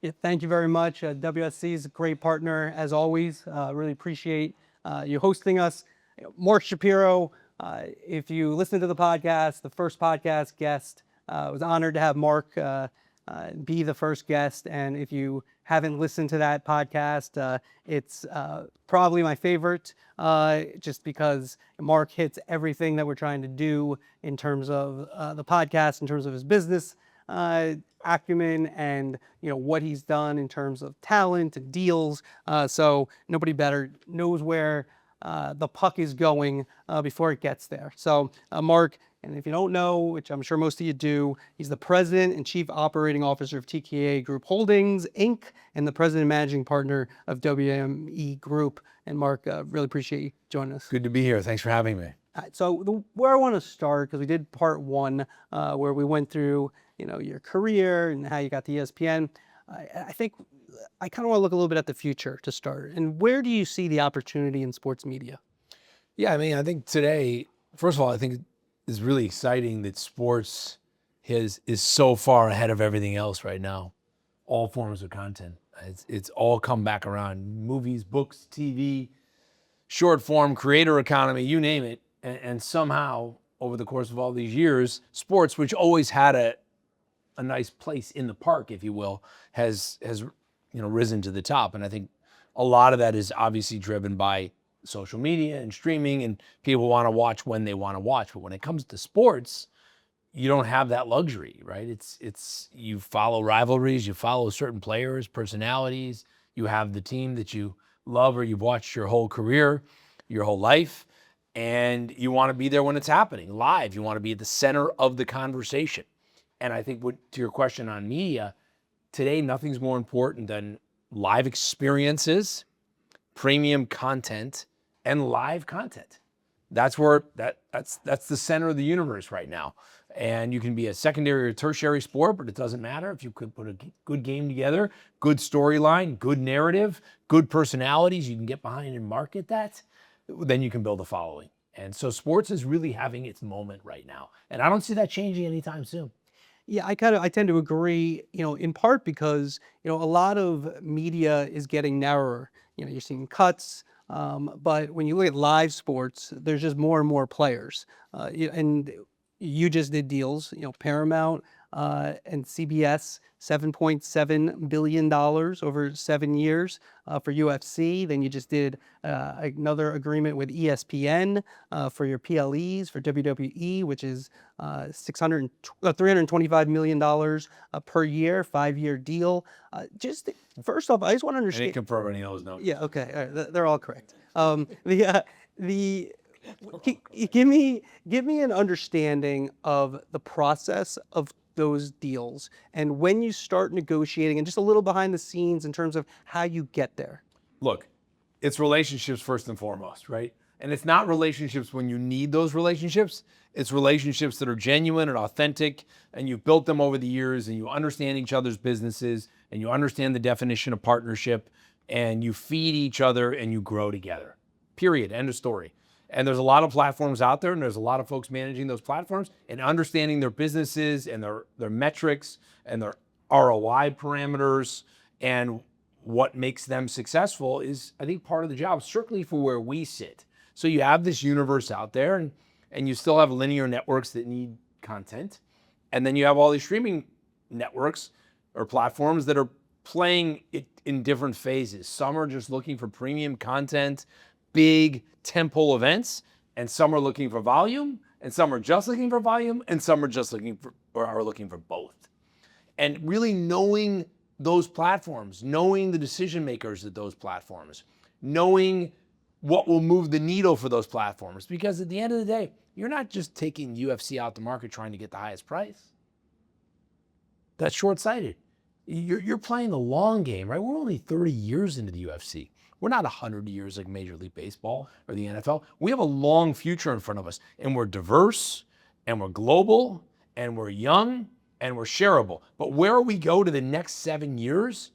Yeah, thank you very much. WSC is a great partner as always. Really appreciate you hosting us. Mark Shapiro, if you listen to the podcast, the first podcast guest, was honored to have Mark be the first guest. And if you haven't listened to that podcast, it's probably my favorite, just because Mark hits everything that we're trying to do in terms of the podcast, in terms of his business acumen, and what he's done in terms of talent and deals. So nobody better knows where the puck is going before it gets there. So Mark, and if you don't know, which I'm sure most of you do, he's the president and chief operating officer of TKO Group Holdings, Inc., and the president and managing partner of WME Group. And Mark, really appreciate you joining us. Good to be here. Thanks for having me. So where I want to start, because we did part one, where we went through your career and how you got to ESPN. I think I kind of want to look a little bit at the future to start. And where do you see the opportunity in sports media? Yeah, I mean, I think today, first of all, I think it's really exciting that sports is so far ahead of everything else right now. All forms of content. It's all come back around. Movies, books, TV, short form, creator economy, you name it. And somehow, over the course of all these years, sports, which always had a nice place in the park, if you will, has risen to the top. And I think a lot of that is obviously driven by social media and streaming, and people want to watch when they want to watch. But when it comes to sports, you don't have that luxury, right? It's you follow rivalries, you follow certain players, personalities, you have the team that you love or you've watched your whole career, your whole life, and you want to be there when it's happening, live. You want to be at the center of the conversation. And I think to your question on media, today nothing's more important than live experiences, premium content, and live content. That's where that's the center of the universe right now. And you can be a secondary or tertiary sport, but it doesn't matter if you could put a good game together, good storyline, good narrative, good personalities, you can get behind and market that, then you can build a following. And so sports is really having its moment right now. And I don't see that changing anytime soon. Yeah, I tend to agree, in part because, a lot of media is getting narrower. You're seeing cuts, but when you look at live sports, there's just more and more players. And you just did deals, Paramount and CBS, $7.7 billion over 7 years for UFC. Then you just did another agreement with ESPN for your PLEs for WWE, which is $325 million per year, 5-year deal. Just first off, I just want to understand. I didn't confirm any of those numbers. Yeah, okay, all right, they're all correct. Give me an understanding of the process of those deals and when you start negotiating, and just a little behind the scenes in terms of how you get there. Look, it's relationships first and foremost, right? And it's not relationships when you need those relationships. It's relationships that are genuine and authentic, and you've built them over the years, and you understand each other's businesses, and you understand the definition of partnership, and you feed each other, and you grow together. Period. End of story. And there's a lot of platforms out there, and there's a lot of folks managing those platforms, and understanding their businesses and their metrics and their ROI parameters and what makes them successful is, I think, part of the job, certainly for where we sit. So you have this universe out there, and you still have linear networks that need content. And then you have all these streaming networks or platforms that are playing it in different phases. Some are just looking for premium content, big tentpole events, and some are looking for volume, and some are just looking for volume, and some are just looking for or are looking for both. And really knowing those platforms, knowing the decision makers at those platforms, knowing what will move the needle for those platforms. Because at the end of the day, you're not just taking UFC out the market trying to get the highest price. That's short-sighted. You're playing the long game, right? We're only 30 years into the UFC. We're not 100 years like Major League Baseball or the NFL. We have a long future in front of us, and we're diverse, and we're global, and we're young, and we're shareable. But where we go to the next 7 years,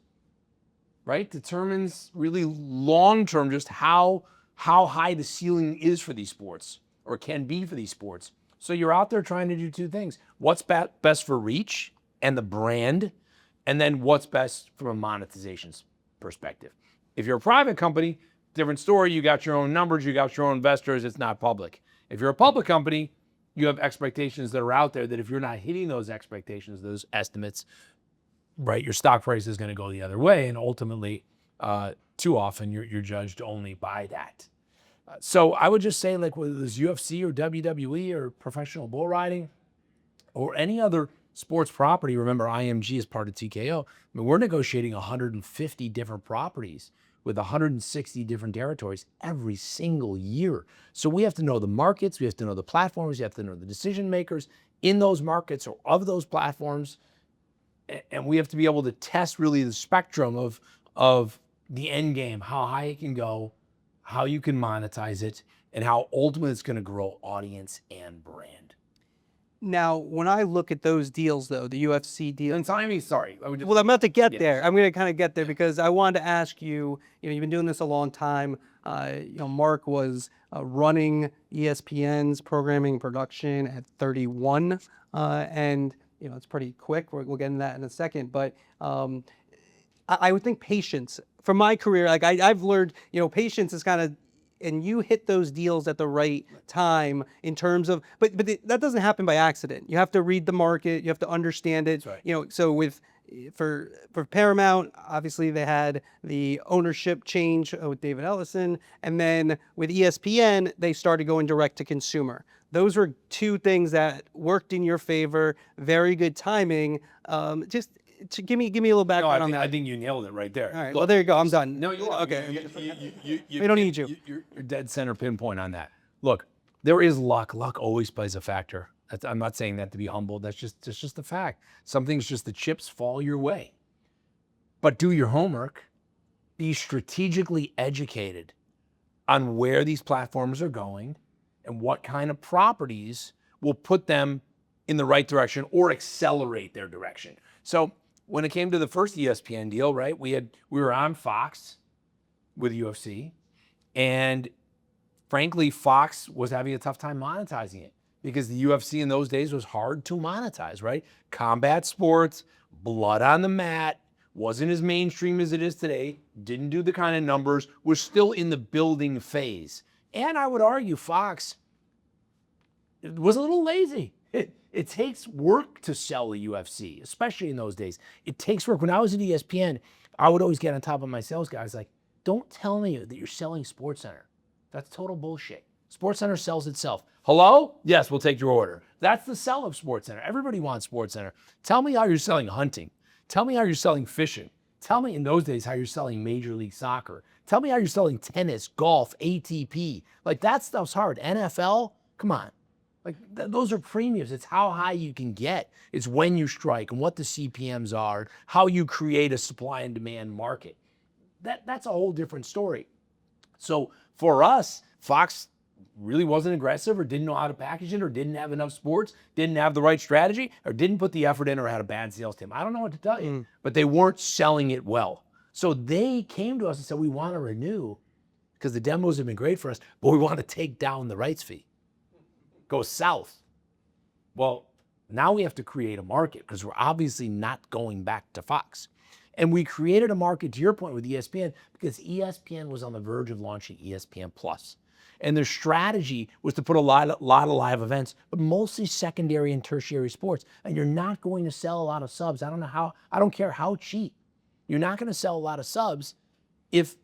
right, determines really long-term just how high the ceiling is for these sports, or can be for these sports. So you're out there trying to do two things. What's best for reach and the brand and then what's best from a monetization perspective. If you're a private company, different story. You got your own numbers, you got your own investors. It's not public. If you're a public company, you have expectations that are out there that if you're not hitting those expectations, those estimates, right, your stock price is going to go the other way, and ultimately, too often you're judged only by that. So I would just say, like whether it's UFC or WWE or professional bull riding or any other sports property, remember IMG is part of TKO. I mean, we're negotiating 150 different properties with 160 different territories every single year. So we have to know the markets, we have to know the platforms, you have to know the decision makers in those markets or of those platforms, and we have to be able to test really the spectrum of the end game, how high it can go, how you can monetize it, and how ultimately it's going to grow audience and brand. Now, when I look at those deals, though, the UFC deal. And Simon, sorry. Well, I'm about to get there. I'm going to kind of get there because I wanted to ask you, you've been doing this a long time. Mark was running ESPN's programming production at 31. And, it's pretty quick. We'll get into that in a second. But I would think patience. From my career, like I've learned, patience is kind of, and you hit those deals at the right time in terms of, but that doesn't happen by accident. You have to read the market, you have to understand it. That's right. So for Paramount, obviously they had the ownership change with David Ellison, and then with ESPN, they started going direct to consumer. Those were two things that worked in your favor. Very good timing. Just give me a little background on that. I think you nailed it right there. All right. Well, there you go. I'm done. No, you're okay. We don't need you. You're dead center pinpoint on that. Look, there is luck. Luck always plays a factor. I'm not saying that to be humble. That's just a fact. Some things just the chips fall your way. But do your homework. Be strategically educated on where these platforms are going and what kind of properties will put them in the right direction or accelerate their direction. So when it came to the first ESPN deal, right, we were on Fox with UFC, and frankly, Fox was having a tough time monetizing it because the UFC in those days was hard to monetize, right? Combat sports, blood on the mat, wasn't as mainstream as it is today, didn't do the kind of numbers, was still in the building phase. And I would argue Fox was a little lazy. It takes work to sell the UFC, especially in those days. It takes work. When I was at ESPN, I would always get on top of my sales guys like, don't tell me that you're selling SportsCenter. That's total bullshit. SportsCenter sells itself. Hello? Yes, we'll take your order. That's the sell of SportsCenter. Everybody wants SportsCenter. Tell me how you're selling hunting. Tell me how you're selling fishing. Tell me in those days how you're selling Major League Soccer. Tell me how you're selling tennis, golf, ATP. Like that stuff's hard. NFL, come on. Like those are premiums. It's how high you can get. It's when you strike and what the CPMs are, how you create a supply and demand market. That's a whole different story. So for us, Fox really wasn't aggressive or didn't know how to package it or didn't have enough sports, didn't have the right strategy or didn't put the effort in or had a bad sales team. I don't know what to tell you, but they weren't selling it well. So they came to us and said, we want to renew because the demos have been great for us, but we want to take down the rights fee. Go south. Well, now we have to create a market because we're obviously not going back to Fox. And we created a market, to your point, with ESPN because ESPN was on the verge of launching ESPN Plus. And their strategy was to put a lot of live events, but mostly secondary and tertiary sports. And you're not going to sell a lot of subs. I don't care how cheap. You're not going to sell a lot of subs if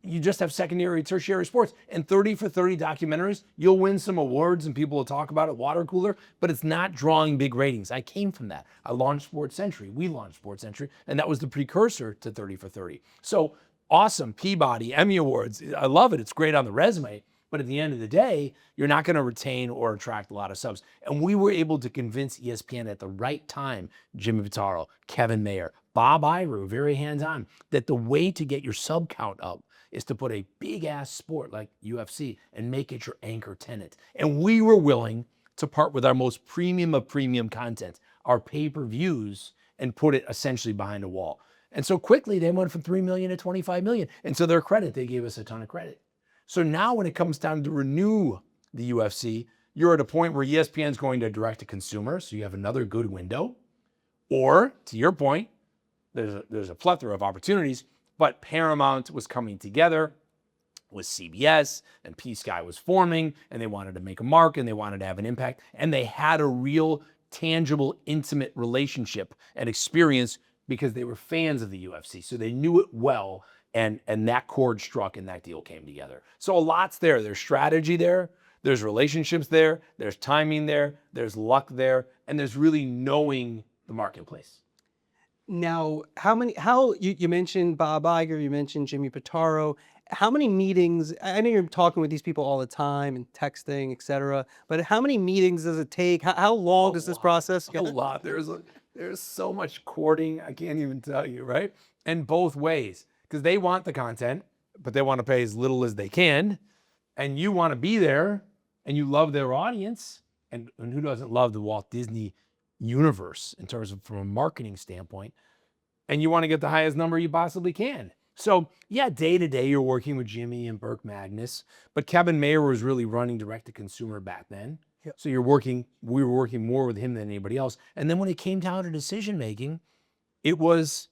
you just have secondary, tertiary sports. And 30 for 30 documentaries, you'll win some awards and people will talk about it, water cooler, but it's not drawing big ratings. I came from that. I launched Sports Century. We launched Sports Century, and that was the precursor to 30 for 30. So awesome, Peabody, Emmy Awards. I love it. It's great on the resume. But at the end of the day, you're not going to retain or attract a lot of subs. And we were able to convince ESPN at the right time, Jimmy Pitaro, Kevin Mayer, Bob Iru, very hands-on, that the way to get your sub count up is to put a big-ass sport like UFC and make it your anchor tenant. And we were willing to part with our most premium of premium content, our pay-per-views, and put it essentially behind a wall. And so quickly, they went from 3 million to 25 million. And to their credit, they gave us a ton of credit. So now when it comes time to renew the UFC, you're at a point where ESPN is going to direct to consumer, so you have another good window. Or, to your point, there's a plethora of opportunities, but Paramount was coming together with CBS, and P-Sky was forming, and they wanted to make a mark, and they wanted to have an impact, and they had a real tangible, intimate relationship and experience because they were fans of the UFC, so they knew it well, and that chord struck, and that deal came together. So a lot's there. There's strategy there, there's relationships there, there's timing there, there's luck there, and there's really knowing the marketplace. Now, you mentioned Bob Iger, you mentioned Jimmy Pitaro. How many meetings, I know you're talking with these people all the time and texting, et cetera, but how many meetings does it take? How long does this process go? A lot. There's so much courting, I can't even tell you, right? And both ways, because they want the content, but they want to pay as little as they can. And you want to be there, and you love their audience. And who doesn't love the Walt Disney universe in terms of from a marketing standpoint? And you want to get the highest number you possibly can. So yeah, day to day, you're working with Jimmy and Burke Magnus, but Kevin Mayer was really running direct to consumer back then. Yep. So we were working more with him than anybody else. And then when it came down to decision making, it was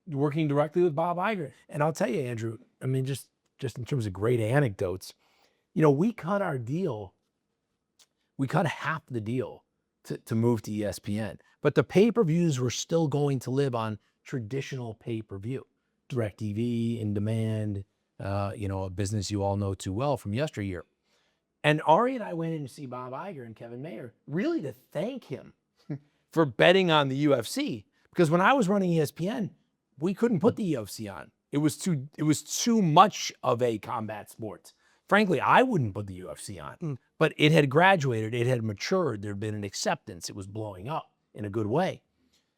working directly with Bob Iger. And I'll tell you, Andrew, I mean, just in terms of great anecdotes, we cut our deal. We cut half the deal to move to ESPN, but the pay-per-views were still going to live on traditional pay-per-view. DirecTV, in demand, a business you all know too well from yesteryear. And Ari and I went in to see Bob Iger and Kevin Mayer, really to thank him for betting on the UFC. Because when I was running ESPN, we couldn't put the UFC on. It was too much of a combat sport. Frankly, I wouldn't put the UFC on. But it had graduated, it had matured, there had been an acceptance, it was blowing up in a good way.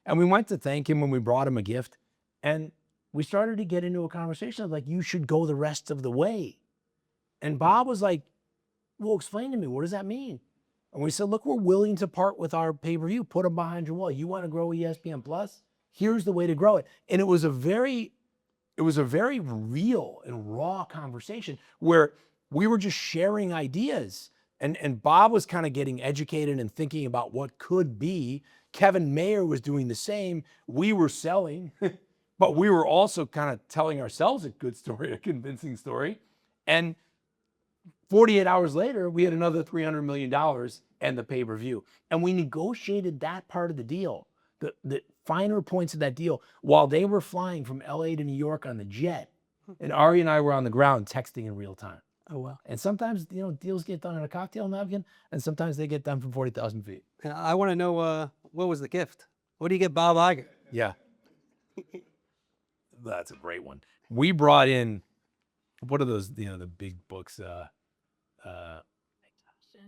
And we went to thank him when we brought him a gift. And we started to get into a conversation of like, you should go the rest of the way. And Bob was like, well, explain to me, what does that mean? And we said, look, we're willing to part with our pay-per-view, put them behind your wall. You want to grow ESPN Plus? Here's the way to grow it. And it was a very real and raw conversation where we were just sharing ideas. And Bob was kind of getting educated and thinking about what could be. Kevin Mayer was doing the same. We were selling. But we were also kind of telling ourselves a good story, a convincing story. And 48 hours later, we had another $300 million and the pay-per-view. And we negotiated that part of the deal, the finer points of that deal, while they were flying from LA to New York on the jet. And Ari and I were on the ground texting in real time. Oh, wow. And sometimes, deals get done in a cocktail napkin, and sometimes they get done from 40,000 feet. And I want to know, what was the gift? What do you get Bob Iger? Yeah. That's a great one. We brought in, what are those, the big books?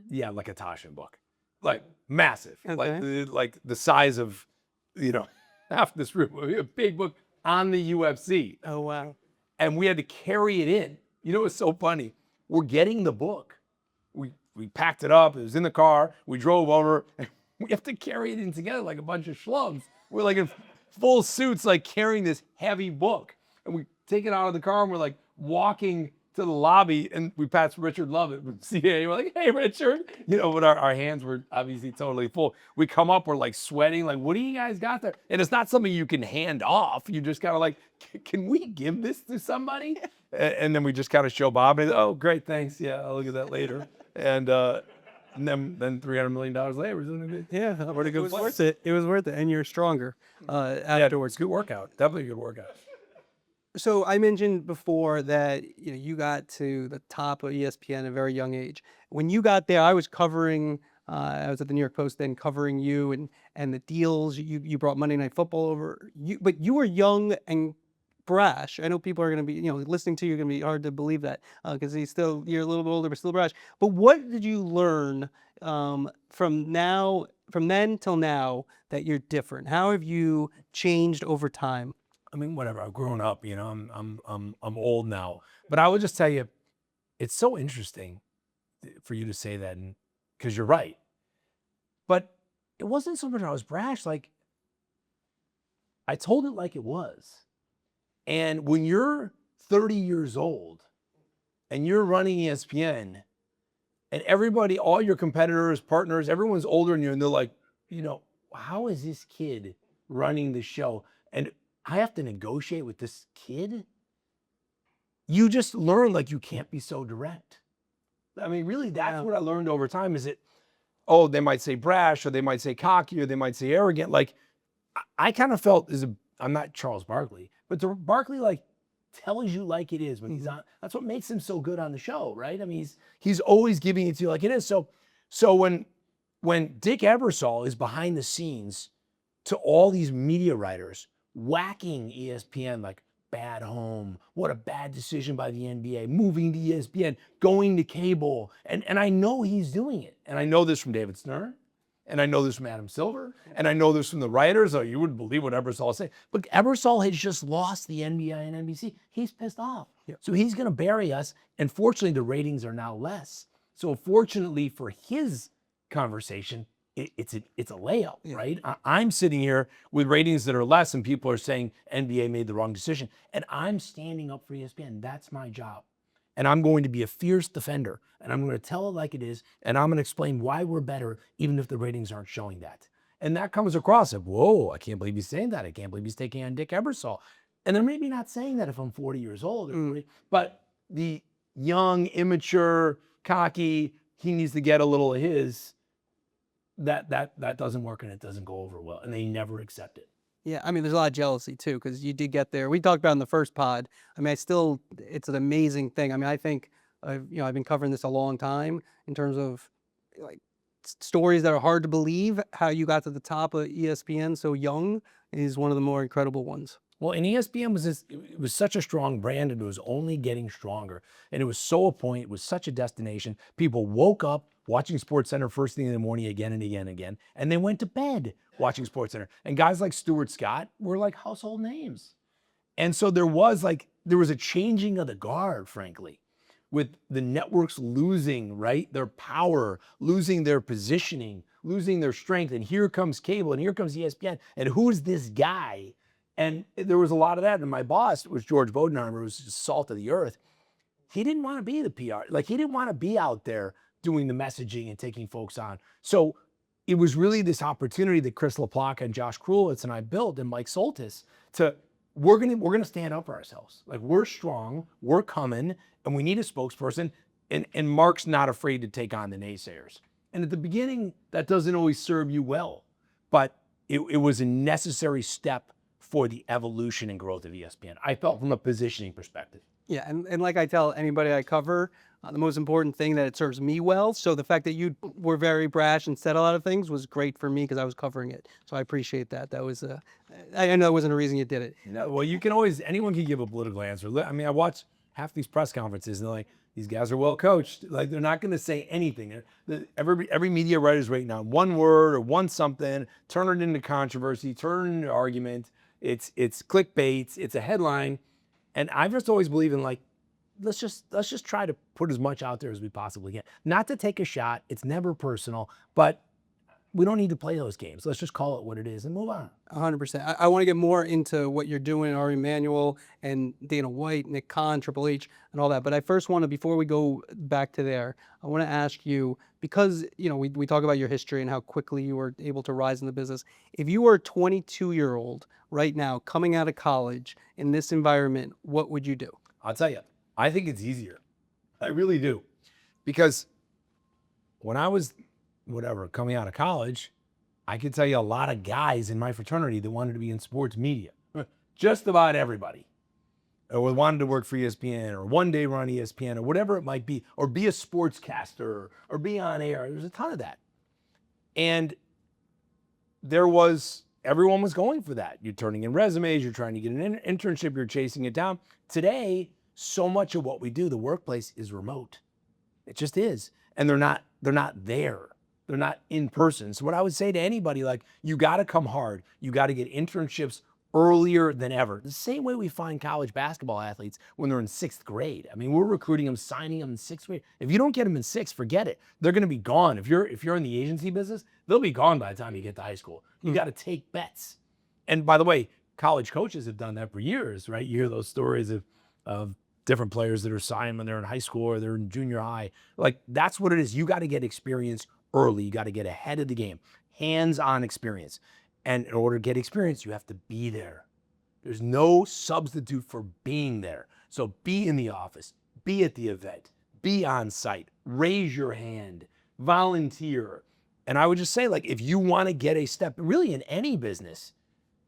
Yeah, like a Taschen book. Like massive. Okay. Like the size of, half this room. A big book on the UFC. Oh, wow. And we had to carry it in. It's so funny. We're getting the book. We packed it up. It was in the car. We drove over. And we have to carry it in together like a bunch of schlubs. We're like in full suits, like carrying this heavy book. And we take it out of the car and we're like walking to the lobby, and we passed Richard Lovett from CA. We're like, hey, Richard. But our hands were obviously totally full. We come up, we're like sweating, like, what do you guys got there? And it's not something you can hand off. You just kind of like, can we give this to somebody? And then we just kind of show Bob, and oh, great, thanks. Yeah, I'll look at that later. And then $300 million later, isn't it? Yeah, it was worth it. It was worth it, and you're stronger afterwards. Good workout. Definitely a good workout. So I mentioned before that you got to the top of ESPN at a very young age. When you got there, I was covering. I was at the New York Post then, covering you and the deals. You brought Monday Night Football over. But you were young and brash. I know people are going to be listening to you, going to be hard to believe that because you're a little bit older but still brash. But what did you learn from then till now that you're different? How have you changed over time? I mean, whatever. I've grown up. I'm old now. But I would just tell you, it's so interesting for you to say that, because you're right. But it wasn't so much I was brash. Like, I told it like it was. And when you're 30 years old and you're running ESPN, and everybody, all your competitors, partners, everyone's older than you, and they're like, how is this kid running the show? And I have to negotiate with this kid. You just learn like you can't be so direct. I mean, really, that's what I learned over time is that, oh, they might say brash or they might say cocky or they might say arrogant. Like I kind of felt I'm not Charles Barkley, but Barkley like tells you like it is when he's on. That's what makes him so good on the show, right? I mean, he's always giving it to you like it is. So when Dick Ebersol is behind the scenes to all these media writers whacking ESPN like bad home, what a bad decision by the NBA, moving to ESPN, going to cable. And I know he's doing it. And I know this from David Stern. And I know this from Adam Silver. And I know this from the writers. Oh, you wouldn't believe what Ebersol say. But Ebersol has just lost the NBA and NBC. He's pissed off. Yeah. So he's going to bury us. And fortunately, the ratings are now less. So fortunately for his conversation, it's a layup, right? I'm sitting here with ratings that are less and people are saying NBA made the wrong decision. And I'm standing up for ESPN. That's my job. And I'm going to be a fierce defender. And I'm going to tell it like it is. And I'm going to explain why we're better, even if the ratings aren't showing that. And that comes across of, whoa, I can't believe he's saying that. I can't believe he's taking on Dick Ebersol. And they're maybe not saying that if I'm 40 years old. But the young, immature, cocky, he needs to get a little of his, that doesn't work and it doesn't go over well. And they never accept it. Yeah, I mean, there's a lot of jealousy too, because you did get there. We talked about in the first pod. I mean, it's an amazing thing. I mean, I think, I've been covering this a long time in terms of like stories that are hard to believe. How you got to the top of ESPN so young is one of the more incredible ones. Well, and ESPN it was such a strong brand and it was only getting stronger. And it was so a point, it was such a destination. People woke up watching SportsCenter first thing in the morning again and again and again. And they went to bed watching SportsCenter. And guys like Stuart Scott were like household names. And so there was a changing of the guard, frankly, with the networks losing, right, their power, losing their positioning, losing their strength. And here comes cable and here comes ESPN. And who's this guy? And there was a lot of that. And my boss was George Bodenheimer, who was just salt of the earth. He didn't want to be the PR. Like he didn't want to be out there doing the messaging and taking folks on. So it was really this opportunity that Chris LaPlaca and Josh Krulitz and I built and Mike Soltis we're gonna stand up for ourselves. Like we're strong, we're coming, and we need a spokesperson. And Mark's not afraid to take on the naysayers. And at the beginning, that doesn't always serve you well, but it was a necessary step for the evolution and growth of ESPN. I felt from a positioning perspective. Yeah, and like I tell anybody I cover, the most important thing that it serves me well. So the fact that you were very brash and said a lot of things was great for me because I was covering it. So I appreciate that. That was I know that wasn't a reason you did it. No, well, anyone can give a political answer. I mean, I watch half these press conferences and they're like, these guys are well coached. Like they're not going to say anything. Every media writer's writing on one word or one something, turn it into controversy, turn it into argument. It's clickbait. It's a headline. And I've just always believed in like, let's just try to put as much out there as we possibly can. Not to take a shot. It's never personal, but we don't need to play those games. Let's just call it what it is and move on. 100%. I want to get more into what you're doing, Ari Emanuel and Dana White, Nick Khan, Triple H, and all that. But I first want to, before we go back to there, I want to ask you, because we talk about your history and how quickly you were able to rise in the business. If you were a 22-year-old right now coming out of college in this environment, what would you do? I'll tell you, I think it's easier. I really do. Because when I was coming out of college, I could tell you a lot of guys in my fraternity that wanted to be in sports media. Just about everybody. Or wanted to work for ESPN or one day run ESPN or whatever it might be, or be a sportscaster or be on air. There's a ton of that. And everyone was going for that. You're turning in resumes, you're trying to get an internship, you're chasing it down. Today, so much of what we do, the workplace is remote. It just is. And they're not there. They're not in person. So what I would say to anybody, like, you got to come hard. You got to get internships earlier than ever. The same way we find college basketball athletes when they're in 6th grade. I mean, we're recruiting them, signing them in 6th grade. If you don't get them in 6th, forget it. They're going to be gone. If you're in the agency business, they'll be gone by the time you get to high school. You got to take bets. And by the way, college coaches have done that for years, right? You hear those stories of different players that are signed when they're in high school or they're in junior high. Like, that's what it is. You got to get experience early. You got to get ahead of the game. Hands-on experience. And in order to get experience, you have to be there. There's no substitute for being there. So be in the office, be at the event, be on site, raise your hand, volunteer. And I would just say, like, if you want to get a step, really in any business,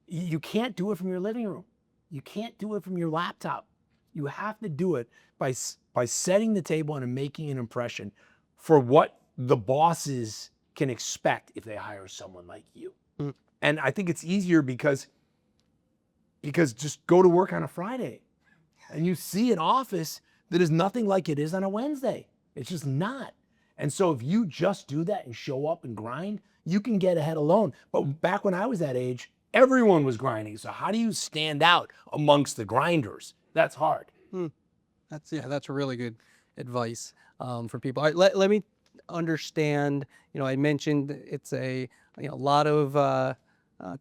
you can't do it from your living room. You can't do it from your laptop. You have to do it by setting the table and making an impression for what the bosses can expect if they hire someone like you. Mm. And I think it's easier because just go to work on a Friday and you see an office that is nothing like it is on a Wednesday. It's just not. And so if you just do that and show up and grind, you can get ahead alone. But back when I was that age, everyone was grinding. So how do you stand out amongst the grinders? That's hard. That's really good advice for people. All right, let me understand. I mentioned it's a lot of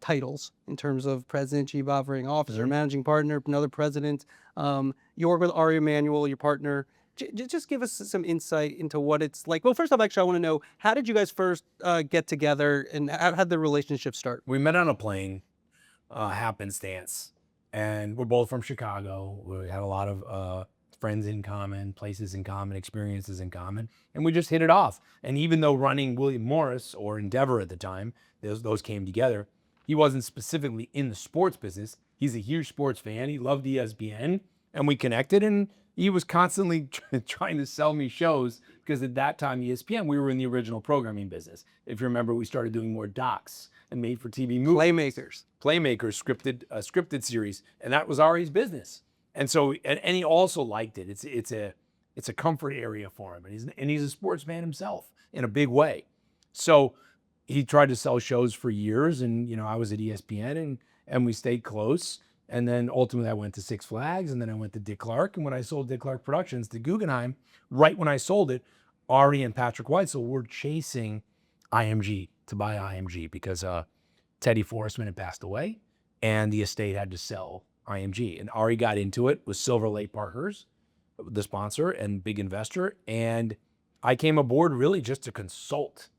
titles in terms of president, chief operating officer, managing partner, another president. You work with Ari Emanuel, your partner. Just give us some insight into what it's like. Well, first off, actually, I want to know, how did you guys first get together, and how did the relationship start? We met on a plane, happenstance, and we're both from Chicago. We had a lot of friends in common, places in common, experiences in common, and we just hit it off. And even though running William Morris, or Endeavor at the time, those came together, he wasn't specifically in the sports business. He's a huge sports fan. He loved ESPN, and we connected, and he was constantly trying to sell me shows, because at that time, ESPN, we were in the original programming business. If you remember, we started doing more docs and made-for-TV movies. Playmakers, scripted series, and that was Ari's business. And so, and he also liked it. It's a comfort area for him, and he's a sports fan himself in a big way. So he tried to sell shows for years, and I was at ESPN, and we stayed close. And then ultimately I went to Six Flags, and then I went to Dick Clark. And when I sold Dick Clark Productions to Guggenheim, right when I sold it, Ari and Patrick Weitzel were chasing IMG to buy IMG, because Teddy Forrestman had passed away and the estate had to sell IMG. And Ari got into it with Silver Lake Partners, the sponsor and big investor. And I came aboard really just to consult.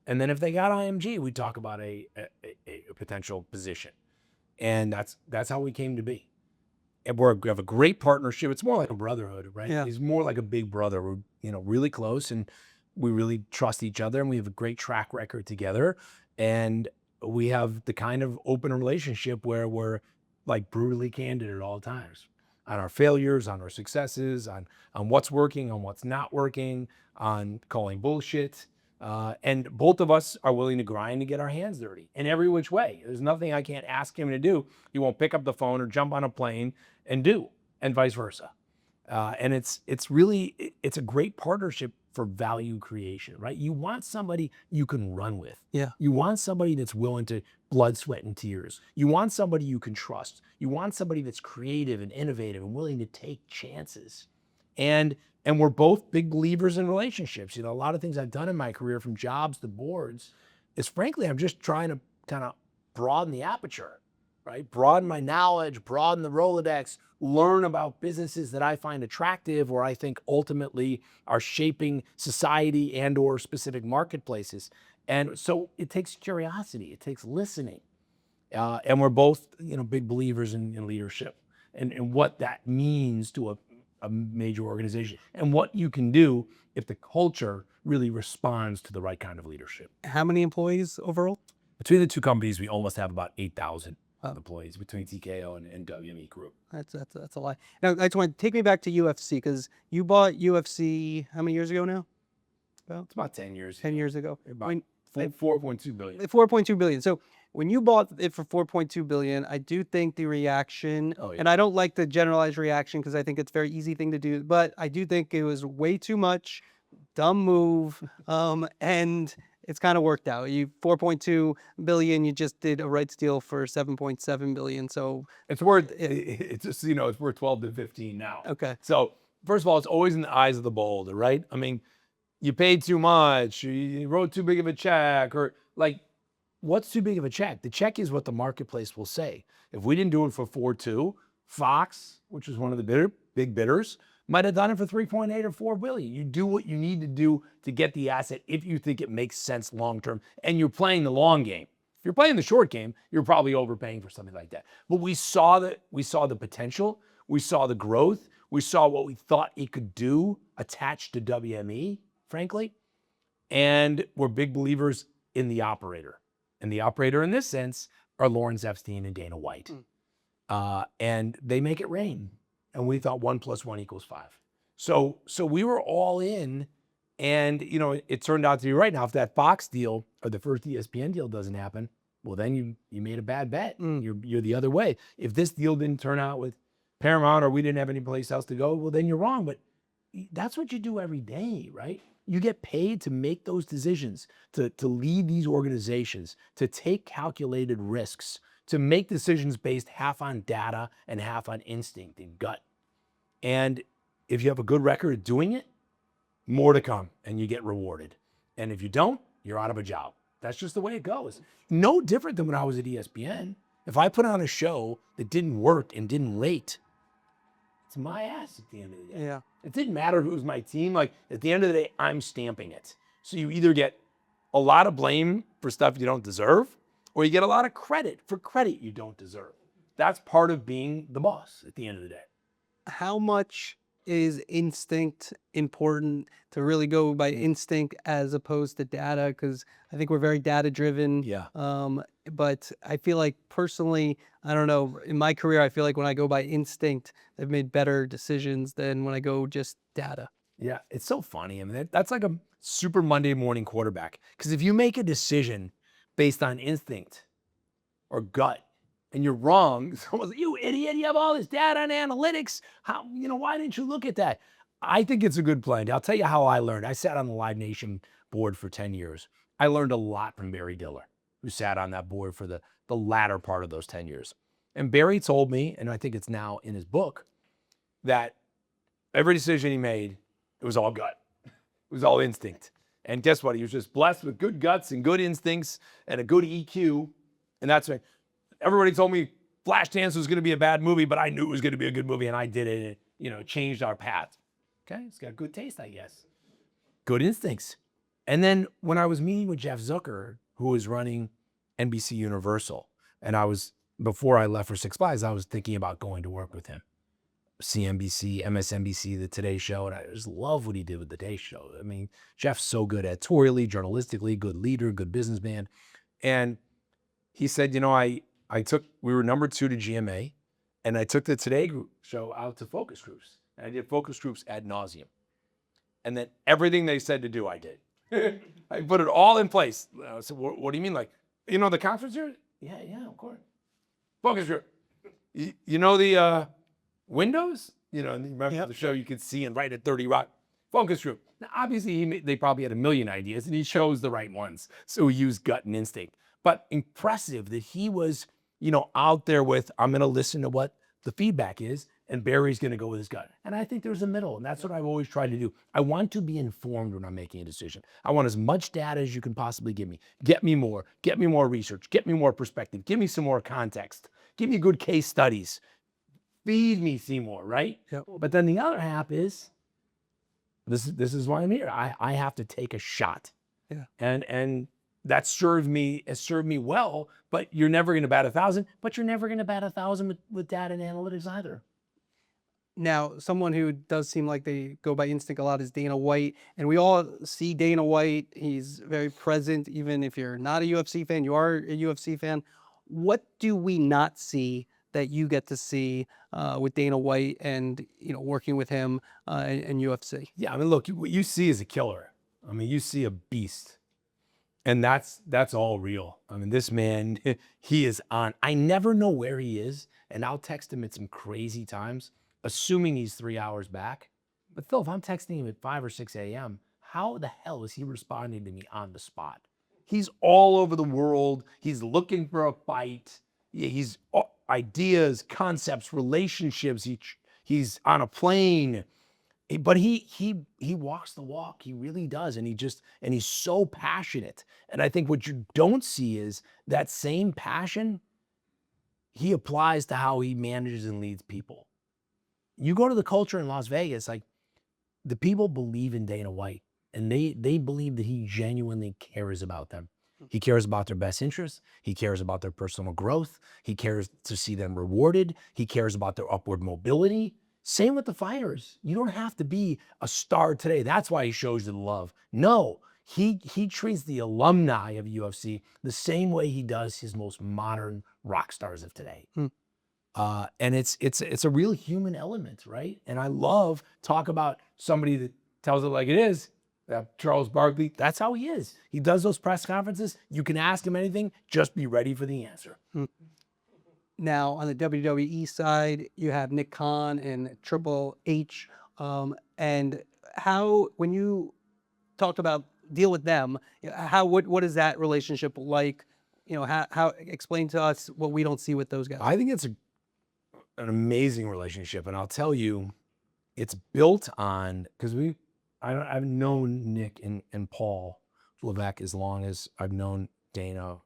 And then if they got IMG, we'd talk about a potential position. And that's how we came to be. And we have a great partnership. It's more like a brotherhood, right? Yeah. He's more like a big brother. We're really close, and we really trust each other, and we have a great track record together. And we have the kind of open relationship where we're like brutally candid at all times on our failures, on our successes, on what's working, on what's not working, on calling bullshit. And both of us are willing to grind to get our hands dirty in every which way. There's nothing I can't ask him to do he won't pick up the phone or jump on a plane and do, and vice versa. And it's a great partnership for value creation, right? You want somebody you can run with. Yeah. You want somebody that's willing to blood, sweat, and tears. You want somebody you can trust. You want somebody that's creative and innovative and willing to take chances. And we're both big believers in relationships. A lot of things I've done in my career, from jobs to boards, is frankly, I'm just trying to kind of broaden the aperture, right? Broaden my knowledge, broaden the Rolodex, learn about businesses that I find attractive, or I think ultimately are shaping society and or specific marketplaces. And so it takes curiosity, it takes listening. And we're both, big believers in leadership and what that means to a major organization, and what you can do if the culture really responds to the right kind of leadership. How many employees overall? Between the two companies, we almost have about 8,000 employees between TKO and WME Group. That's a lot. Now, I just want to take me back to UFC, because you bought UFC how many years ago now? It's about 10 years. 10 years ago. About 4.2 billion. 4.2 billion. So when you bought it for 4.2 billion, I do think the reaction, and I don't like the generalized reaction, because I think it's a very easy thing to do, but I do think it was way too much, dumb move, and it's kind of worked out. 4.2 billion, you just did a rights deal for 7.7 billion. So it's worth it's worth 12 to 15 now. Okay. So first of all, it's always in the eyes of the beholder, right? I mean, you paid too much, you wrote too big of a check, or like, what's too big of a check? The check is what the marketplace will say. If we didn't do it for 4.2, Fox, which is one of the big bidders, might have done it for 3.8 or 4 billion. You do what you need to do to get the asset if you think it makes sense long term, and you're playing the long game. If you're playing the short game, you're probably overpaying for something like that. But we saw the potential, we saw the growth, we saw what we thought it could do attached to WME, frankly. And we're big believers in the operator. And the operator in this sense are Lawrence Epstein and Dana White. And they make it rain. And we thought 1 + 1 = 5. So we were all in. And, it turned out to be right. Now, if that Fox deal or the first ESPN deal doesn't happen, well, then you made a bad bet. You're the other way. If this deal didn't turn out with Paramount or we didn't have any place else to go, well, then you're wrong. But that's what you do every day, right? You get paid to make those decisions, to lead these organizations, to take calculated risks, to make decisions based half on data and half on instinct and gut. And if you have a good record of doing it, more to come and you get rewarded. And if you don't, you're out of a job. That's just the way it goes. No different than when I was at ESPN. If I put on a show that didn't work and didn't rate, it's my ass at the end of the day. Yeah. It didn't matter if it was my team. Like, at the end of the day, I'm stamping it. So you either get a lot of blame for stuff you don't deserve, or you get a lot of credit for credit you don't deserve. That's part of being the boss at the end of the day. How much is instinct important, to really go by instinct as opposed to data? Because I think we're very data driven. Yeah. But I feel like personally, I don't know, in my career, I feel like when I go by instinct, I've made better decisions than when I go just data. Yeah, it's so funny. I mean, that's like a super Monday morning quarterback. Because if you make a decision based on instinct or gut, and you're wrong, someone's like, you idiot, you have all this data and analytics. Why didn't you look at that? I think it's a good plan. I'll tell you how I learned. I sat on the Live Nation board for 10 years. I learned a lot from Barry Diller, who sat on that board for the latter part of those 10 years. And Barry told me, and I think it's now in his book, that every decision he made, it was all gut. It was all instinct. And guess what? He was just blessed with good guts and good instincts and a good EQ. And that's right. Everybody told me Flashdance was going to be a bad movie, but I knew it was going to be a good movie, and I did it. And it changed our path. Okay, it's got good taste, I guess. Good instincts. And then when I was meeting with Jeff Zucker, who was running NBC Universal, and before I left for Six Flags, I was thinking about going to work with him. CNBC, MSNBC, the Today Show, and I just love what he did with the Today Show. I mean, Jeff's so good editorially, journalistically, good leader, good businessman. And he said, we were number 2 to GMA, and I took the Today Show out to focus groups. And I did focus groups ad nauseum. And then everything they said to do, I did. I put it all in place. I said, what do you mean? Like, the conference here? Yeah, of course. Focus group. The windows? Remember the show you could see and right at 30 Rock? Focus group. Now, obviously, they probably had a million ideas, and he chose the right ones. So he used gut and instinct. But impressive that he was, out there with, I'm going to listen to what the feedback is, and Barry's going to go with his gut. And I think there's a middle, and that's what I've always tried to do. I want to be informed when I'm making a decision. I want as much data as you can possibly give me. Get me more research, get me more perspective, give me some more context, give me good case studies. Feed me, Seymour, right? Yep. But then the other half is, this is why I'm here. I have to take a shot. Yeah. And that served me well, but you're never going to bat 1,000, but you're never going to bat 1,000 with data and analytics either. Now, someone who does seem like they go by instinct a lot is Dana White. And we all see Dana White. He's very present. Even if you're not a UFC fan, you are a UFC fan. What do we not see that you get to see with Dana White and, working with him in UFC? Yeah, I mean, look, what you see is a killer. I mean, you see a beast. And that's all real. I mean, this man, he is on. I never know where he is, and I'll text him at some crazy times, assuming he's 3 hours back. But Phil, if I'm texting him at 5 or 6 a.m., how the hell is he responding to me on the spot? He's all over the world. He's looking for a fight. He's ideas, concepts, relationships. He's on a plane. But he walks the walk. He really does. And he's so passionate. And I think what you don't see is that same passion he applies to how he manages and leads people. You go to the culture in Las Vegas, like, the people believe in Dana White, and they believe that he genuinely cares about them. He cares about their best interests. He cares about their personal growth. He cares to see them rewarded. He cares about their upward mobility. Same with the fighters. You don't have to be a star today. That's why he shows you the love. No, he treats the alumni of UFC the same way he does his most modern rock stars of today. And it's a real human element, right? And I love talk about somebody that tells it like it is. Charles Barkley, that's how he is. He does those press conferences. You can ask him anything, just be ready for the answer. Now, on the WWE side, you have Nick Khan and Triple H. And how, when you talked about deal with them, what is that relationship like? How explain to us what we don't see with those guys. I think it's an amazing relationship. And I'll tell you, it's built on, because I've known Nick and Paul Levesque as long as I've known Dana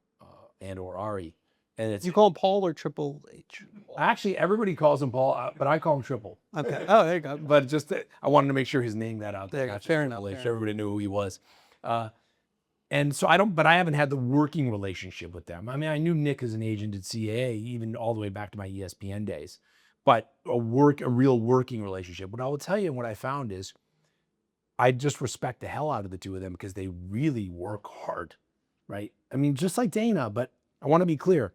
and or Ari. And it's, You call him Paul or Triple H? actually, everybody calls him Paul, but I call him Triple. Okay. Oh, there you go. But just, I wanted to make sure his name got out there. There you go. Fair enough. Everybody knew who he was. And so I haven't had the working relationship with them. I mean, I knew Nick as an agent at CAA, even all the way back to my ESPN days, but a real working relationship. What I will tell you and what I found is I just respect the hell out of the two of them because they really work hard, right? I mean, just like Dana, but I want to be clear.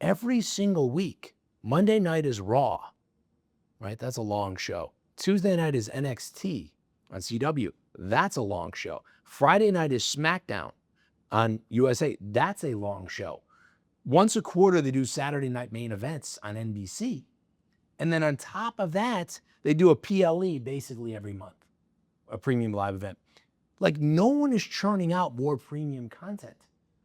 Every single week, Monday night is Raw, right? That's a long show. Tuesday night is NXT on CW. That's a long show. Friday night is SmackDown on USA. That's a long show. Once a quarter, they do Saturday night main events on NBC. And then on top of that, they do a PLE basically every month, a premium live event. Like, no one is churning out more premium content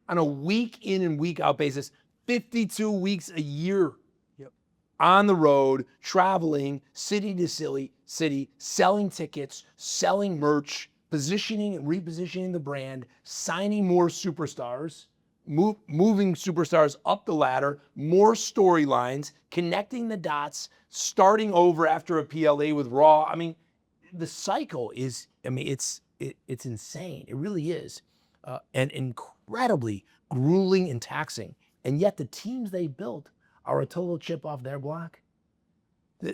on a week in and week out basis, 52 weeks a year. Yep. On the road, traveling, city to city, selling tickets, selling merch, positioning and repositioning the brand, signing more superstars, moving superstars up the ladder, more storylines, connecting the dots, starting over after a PLA with Raw. I mean, the cycle is, it's insane. It really is. And incredibly grueling and taxing. And yet the teams they built are a total chip off their block.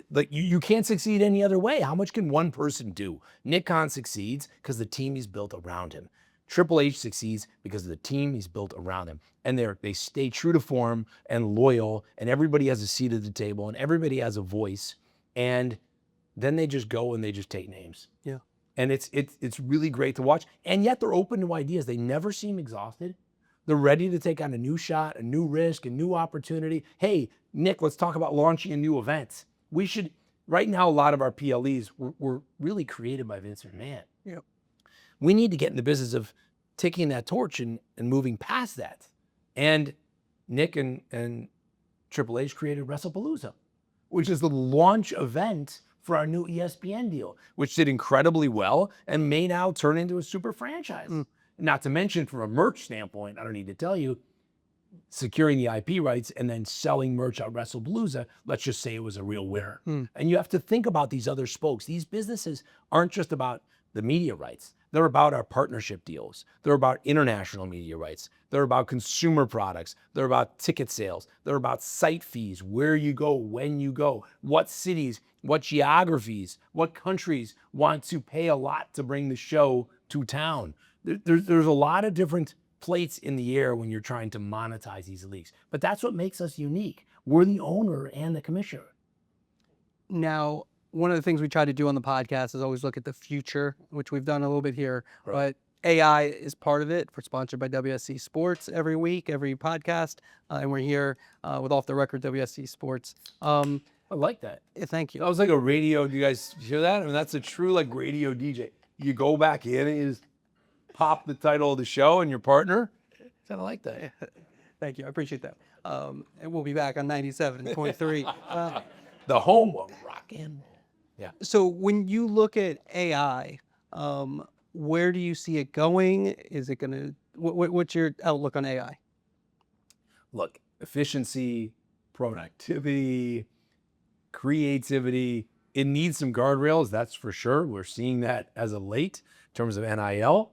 Like, you can't succeed any other way. How much can one person do? Nick Khan succeeds because the team he's built around him. Triple H succeeds because of the team he's built around him. And they stay true to form and loyal, and everybody has a seat at the table, and everybody has a voice. And then they just go and they just take names. Yeah. And it's really great to watch. And yet they're open to ideas. They never seem exhausted. They're ready to take on a new shot, a new risk, a new opportunity. Hey, Nick, let's talk about launching a new event. We should, right now, a lot of our PLEs were really created by Vince McMahon. Yep. We need to get in the business of taking that torch and moving past that. And Nick and Triple H created WrestlePalooza, which is the launch event for our new ESPN deal, which did incredibly well and may now turn into a super franchise. Not to mention, from a merch standpoint, I don't need to tell you, securing the IP rights and then selling merch at WrestlePalooza, let's just say it was a real winner. And you have to think about these other spokes. These businesses aren't just about the media rights. They're about our partnership deals. They're about international media rights. They're about consumer products. They're about ticket sales. They're about site fees, where you go, when you go, what cities, what geographies, what countries want to pay a lot to bring the show to town. There's a lot of different plates in the air when you're trying to monetize these leagues. But that's what makes us unique. We're the owner and the commissioner. Now, one of the things we try to do on the podcast is always look at the future, which we've done a little bit here. Right. But AI is part of it. We're sponsored by WSC Sports every week, every podcast. And we're here with Off the Record WSC Sports. I like that. Thank you. That was like a radio. Do you guys hear that? I mean, that's a true like radio DJ. You go back in and you just pop the title of the show and your partner. Kind of like that. Thank you. I appreciate that. And we'll be back on 97.3. The home of rock and roll. Yeah. So when you look at AI, where do you see it going? Is it going to, what's your outlook on AI? Look, efficiency, productivity, creativity, it needs some guardrails, that's for sure. We're seeing that as of late in terms of NIL,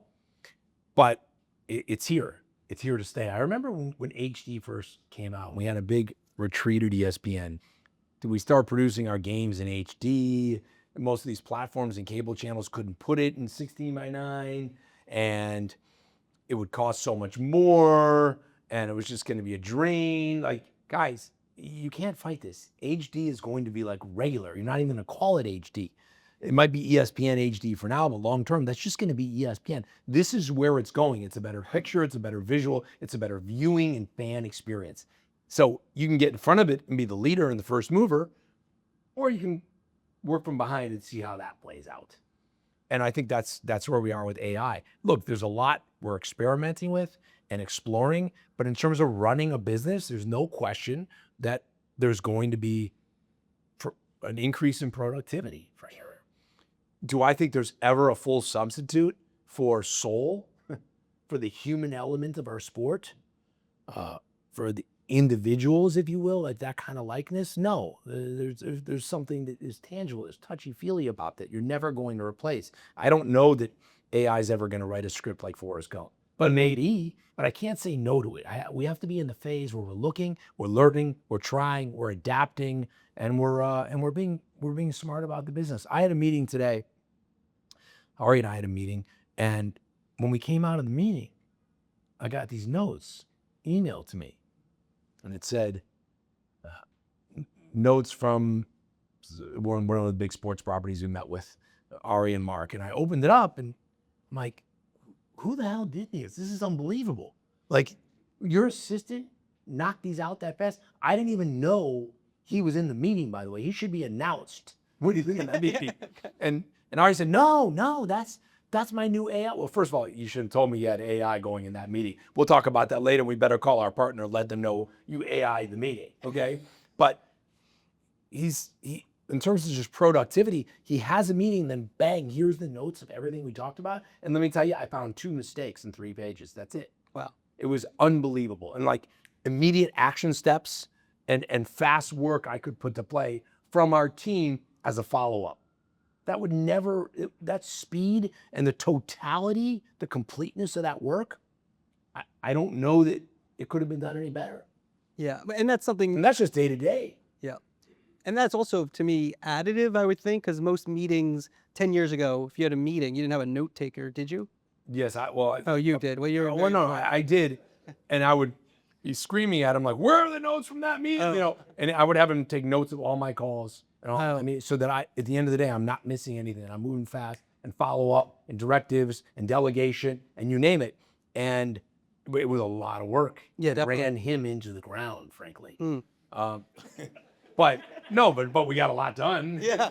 but it's here. it's here to stay. I remember when HD first came out, we had a big retreat at ESPN. Did we start producing our games in HD? Most of these platforms and cable channels couldn't put it in 16:9, and it would cost so much more, and it was just going to be a drain. Like, guys, you can't fight this. HD is going to be like regular. You're not even going to call it HD. It might be ESPN HD for now, but long term, that's just going to be ESPN. This is where it's going. It's a better picture, it's a better visual, it's a better viewing and fan experience. So you can get in front of it and be the leader and the first mover, or you can work from behind and see how that plays out. And I think that's where we are with AI. Look, there's a lot we're experimenting with and exploring, but in terms of running a business, there's no question that there's going to be an increase in productivity for sure. Do I think there's ever a full substitute for soul, for the human element of our sport, for the individuals, if you will, like that kind of likeness? No, there's something that is tangible, there's touchy-feely about that you're never going to replace. I don't know that AI is ever going to write a script like Forrest Gump, but maybe. But I can't say no to it. We have to be in the phase where we're looking, we're learning, we're trying, we're adapting, and we're being smart about the business. I had a meeting today. Ari and I had a meeting, and when we came out of the meeting, I got these notes emailed to me, and it said, notes from one of the big sports properties we met with, Ari and Mark. And I opened it up, and I'm like, who the hell did this? This is unbelievable. Like, your assistant knocked these out that fast? I didn't even know he was in the meeting, by the way. He should be announced. What do you think of that meeting? And Ari said, no, that's my new AI. Well, first of all, you should have told me you had AI going in that meeting. We'll talk about that later. We better call our partner, let them know you AI the meeting, okay? But he, in terms of just productivity, he has a meeting, then bang, here's the notes of everything we talked about. And let me tell you, I found 2 mistakes in 3 pages. That's it. Wow. It was unbelievable. And like immediate action steps and fast work I could put to play from our team as a follow-up. That would never, that speed and the totality, the completeness of that work, I don't know that it could have been done any better. Yeah, and that's something. And that's just day to day. Yeah. And that's also, to me, additive, I would think, because most meetings 10 years ago, if you had a meeting, you didn't have a note taker, did you? Yes, You did. Well, you're. Well, no, I did. And I would be screaming at him like, where are the notes from that meeting? You know, and I would have him take notes of all my calls. And all, I mean, so that at the end of the day, I'm not missing anything. I'm moving fast and follow up and directives and delegation and you name it. And it was a lot of work. Yeah, definitely. Ran him into the ground, frankly. But we got a lot done. Yeah.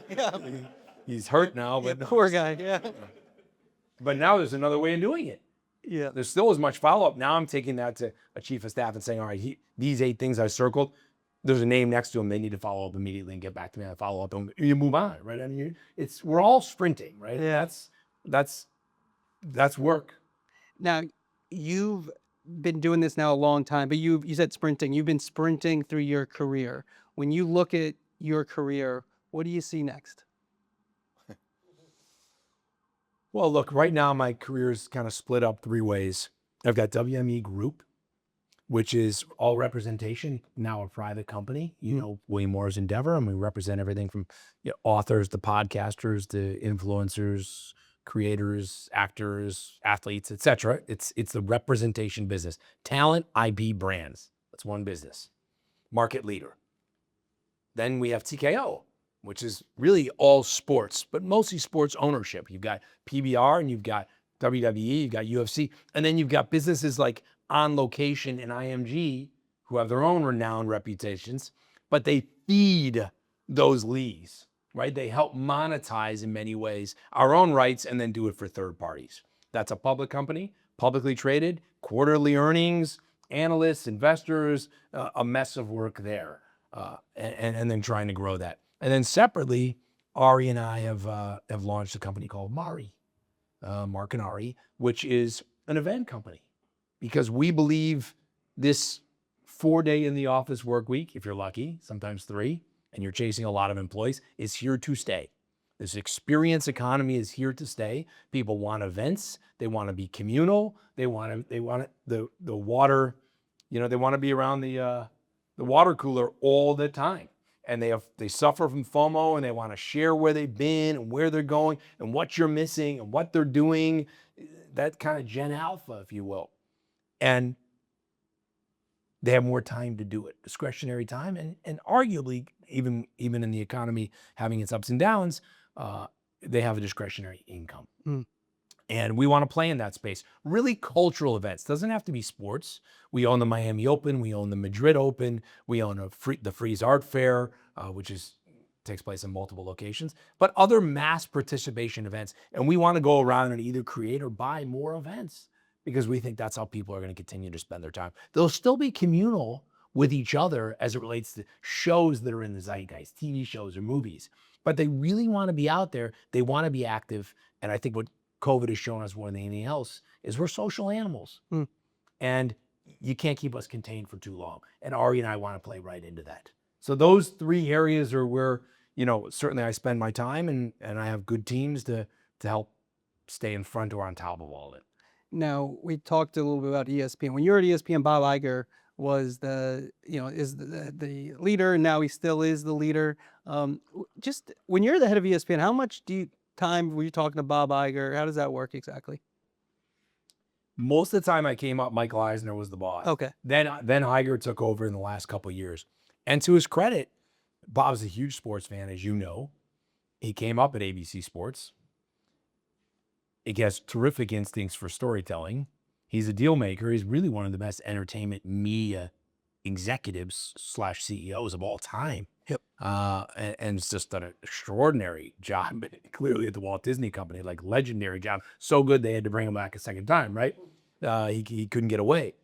He's hurt now, but Poor guy. Yeah. But now there's another way of doing it. Yeah. There's still as much follow-up. Now I'm taking that to a chief of staff and saying, all right, these 8 things I circled, there's a name next to them. They need to follow up immediately and get back to me. I follow up and you move on, right? I mean, we're all sprinting, right? Yeah. That's work. Now, you've been doing this now a long time, but you said sprinting. You've been sprinting through your career. When you look at your career, what do you see next? Well, look, right now my career is kind of split up 3 ways. I've got WME Group, which is all representation, now a private company. You know, William Morris Endeavor, and we represent everything from authors to podcasters to influencers, creators, actors, athletes, etc. It's the representation business. Talent, IP, brands. That's one business. Market leader. Then we have TKO, which is really all sports, but mostly sports ownership. You've got PBR and you've got WWE, you've got UFC, and then you've got businesses like On Location and IMG who have their own renowned reputations, but they feed those leagues, right? They help monetize in many ways our own rights and then do it for third parties. That's a public company, publicly traded, quarterly earnings, analysts, investors, a mess of work there, and then trying to grow that. And then separately, Ari and I have launched a company called Mari, Mark and Ari, which is an event company, because we believe this 4-day in the office work week, if you're lucky, sometimes 3, and you're chasing a lot of employees, is here to stay. This experience economy is here to stay. People want events. They want to be communal. They want the water, they want to be around the water cooler all the time. And they suffer from FOMO, and they want to share where they've been and where they're going and what you're missing and what they're doing. That kind of Gen Alpha, if you will. And they have more time to do it, discretionary time, and arguably, even in the economy having its ups and downs, they have a discretionary income. And we want to play in that space. Really cultural events. Doesn't have to be sports. We own the Miami Open. We own the Madrid Open. We own the Frieze Art Fair, which takes place in multiple locations. But other mass participation events. And we want to go around and either create or buy more events because we think that's how people are going to continue to spend their time. They'll still be communal with each other as it relates to shows that are in the zeitgeist, TV shows or movies. But they really want to be out there. They want to be active. And I think what COVID has shown us more than anything else is we're social animals. And you can't keep us contained for too long. And Ari and I want to play right into that. So those three areas are where, certainly I spend my time, and I have good teams to help stay in front or on top of all of it. Now, we talked a little bit about ESPN. When you were at ESPN, Bob Iger was is the leader, and now he still is the leader. Just when you're the head of ESPN, how much time were you talking to Bob Iger? How does that work exactly? Most of the time I came up, Michael Eisner was the boss. Okay. Then Iger took over in the last couple of years. And to his credit, Bob's a huge sports fan, as you know. He came up at ABC Sports. He has terrific instincts for storytelling. He's a deal maker. He's really one of the best entertainment media executives / CEOs of all time. Yep. And it's just done an extraordinary job, clearly at the Walt Disney Company, like legendary job. So good they had to bring him back a second time, right? He couldn't get away.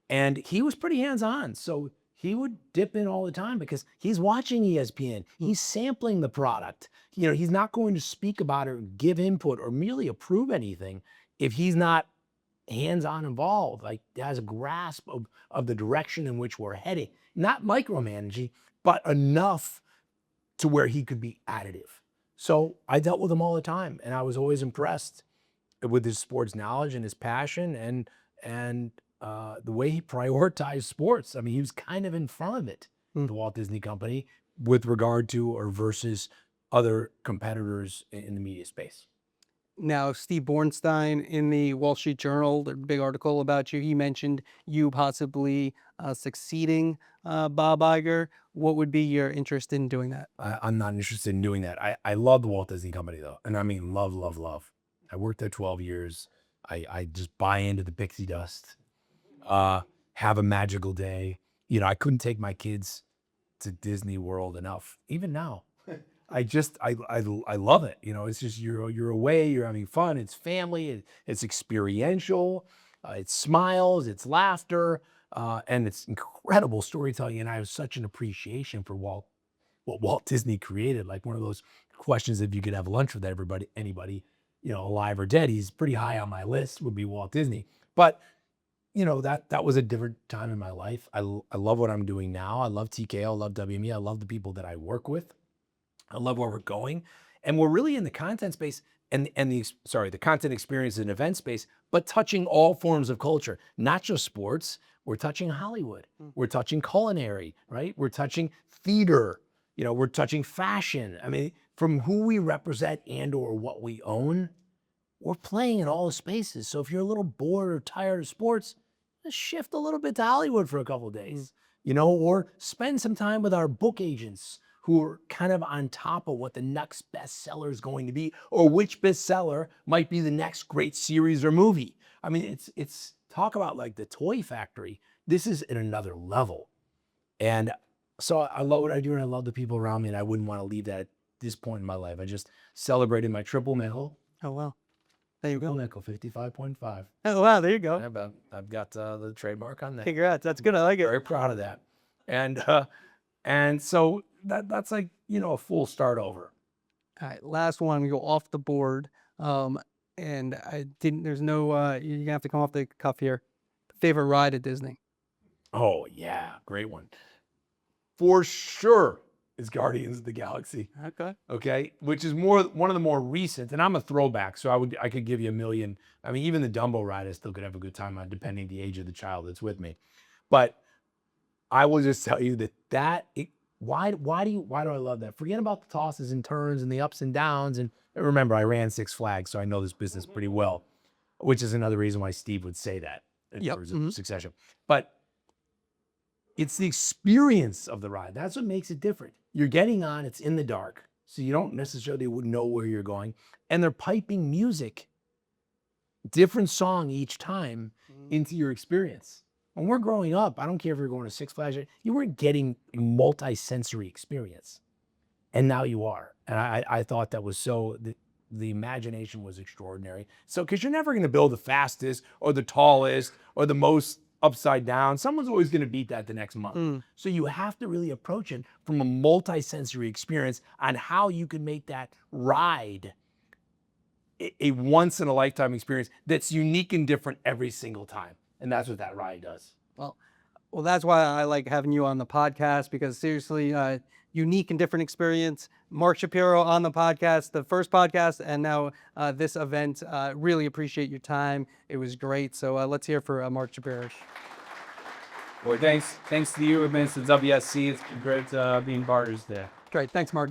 And he was pretty hands-on. So he would dip in all the time because he's watching ESPN. He's sampling the product. He's not going to speak about it or give input or merely approve anything if he's not hands-on involved, like has a grasp of the direction in which we're heading. Not micromanaging, but enough to where he could be additive. So I dealt with him all the time, and I was always impressed with his sports knowledge and his passion and the way he prioritized sports. I mean, he was kind of in front of it, the Walt Disney Company, with regard to or versus other competitors in the media space. Now, Steve Bornstein in the Wall Street Journal, the big article about you, he mentioned you possibly succeeding Bob Iger. What would be your interest in doing that? I'm not interested in doing that. I love the Walt Disney Company, though. And I mean, love, love, love. I worked there 12 years. I just buy into the pixie dust, have a magical day. I couldn't take my kids to Disney World enough, even now. I love it. It's just you're away, you're having fun. It's family, it's experiential, it's smiles, it's laughter, and it's incredible storytelling. And I have such an appreciation for what Walt Disney created. Like one of those questions, if you could have lunch with anybody, alive or dead, he's pretty high on my list, would be Walt Disney. But that was a different time in my life. I love what I'm doing now. I love TKO, I love WME, I love the people that I work with. I love where we're going. And we're really in the content space and the content experience and event space, but touching all forms of culture, not just sports. We're touching Hollywood. We're touching culinary, right? We're touching theater. We're touching fashion. I mean, from who we represent and or what we own, we're playing in all the spaces. So if you're a little bored or tired of sports, let's shift a little bit to Hollywood for a couple of days, or spend some time with our book agents who are kind of on top of what the next bestseller is going to be, or which bestseller might be the next great series or movie. I mean, it's talk about like the toy factory. This is at another level. And so I love what I do, and I love the people around me, and I wouldn't want to leave that at this point in my life. I just celebrated my triple nickel. Oh, wow. There you go. Nickel, 55.5. Oh, wow. There you go. I've got the trademark on that. Congrats. That's good. I like it. Very proud of that. And so that's like, a full start over. All right. Last one. We go off the board. And there's no, you're going to have to come off the cuff here. Favorite ride at Disney? Oh, yeah. Great one. For sure. is Guardians of the Galaxy. Okay. Okay, which is one of the more recent, and I'm a throwback, so I could give you a million. I mean, even the Dumbo ride, I still could have a good time on, depending the age of the child that's with me. But I will just tell you why do I love that? Forget about the tosses and turns and the ups and downs. And remember, I ran Six Flags, so I know this business pretty well, which is another reason why Steve would say that in terms of succession. But it's the experience of the ride. That's what makes it different. You're getting on, it's in the dark, so you don't necessarily know where you're going. And they're piping music, different song each time, into your experience. When we're growing up, I don't care if you're going to Six Flags, you weren't getting a multi-sensory experience. And now you are. And I thought that was the imagination was extraordinary. So, because you're never going to build the fastest or the tallest or the most upside down. Someone's always going to beat that the next month. So you have to really approach it from a multi-sensory experience on how you can make that ride a once in a lifetime experience that's unique and different every single time. And that's what that ride does. Well, that's why I like having you on the podcast, because seriously, unique and different experience. Mark Shapiro on the podcast, the first podcast, and now this event. Really appreciate your time. It was great. So let's hear for Mark Shapiro. Well, thanks to you, and to WSC. It's been great being partners there. Great. Thanks, Mark.